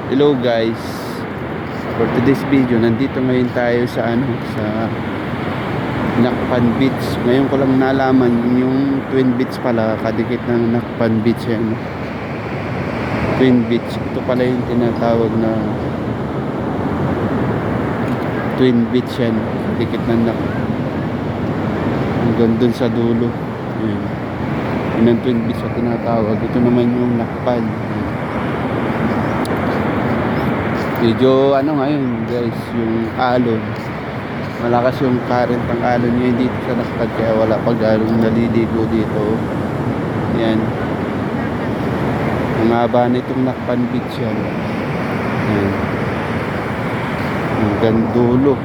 Hello guys. For today's video, nandito ngayon tayo sa sa Nakpan Beach. Ngayon ko lang nalaman yung Twin Beach pala kadikit ng Nakpan Beach yan. Twin Beach. Ito pala yung tinatawag na Twin Beach yan. Kadikit ng hanggang dun sa dulo. Ayan. Yun ang Twin Beach na tinatawag. Ito naman yung Nakpan. Medyo ngayon guys, yung alon, malakas yung current ng alon ngayon dito sa Nakpan, kaya wala pag alon naliligo dito. Yan, ang haba nitong Nakpan Beach yan. Yan, hanggang dulo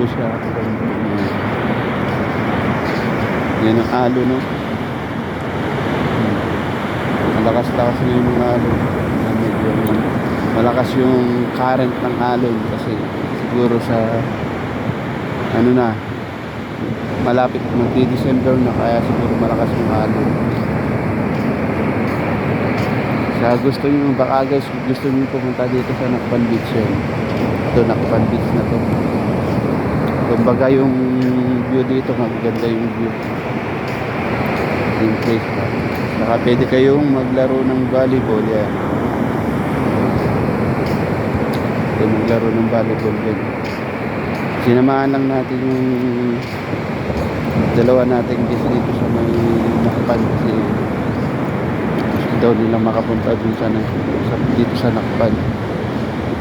siya. Yan ang alon, no? Malakas-lakas na yung alon. Medyo malakas yung current ng alon kasi siguro sa malapit magdi-December na, kaya siguro malakas yung alon. Sa gusto nyo, baka guys, gusto nyo pumunta dito sa Nakpan Beach yan. Ito, Nakpan Beach na to. Kumbaga yung view dito, maganda yung view. Yung place pa. Saka pwede kayong maglaro ng volleyball yan. Maglaro ng volleyball din. Sinamahan lang natin yung dalawa natin guys dito sa may Nakpan kasi gusto daw nila makapunta dun dito sa Nakpan.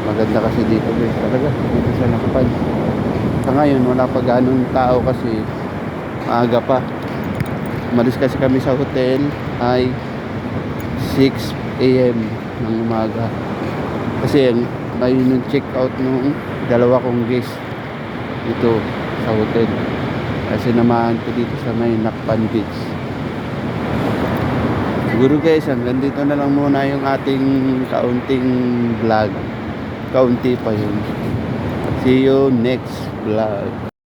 Maganda kasi dito guys, talaga dito sa Nakpan. Sa ngayon wala pa ganong tao kasi maaga pa. Umalis kasi kami sa hotel ay 6 AM ng umaga kasi ngayon yung check out nung dalawa kong guest dito sa hotel, kasi namahan ko dito sa may Nakpan Beach. Siguro guys, hanggang dito na lang muna yung ating kaunting vlog. Kaunti pa yun. See you next vlog.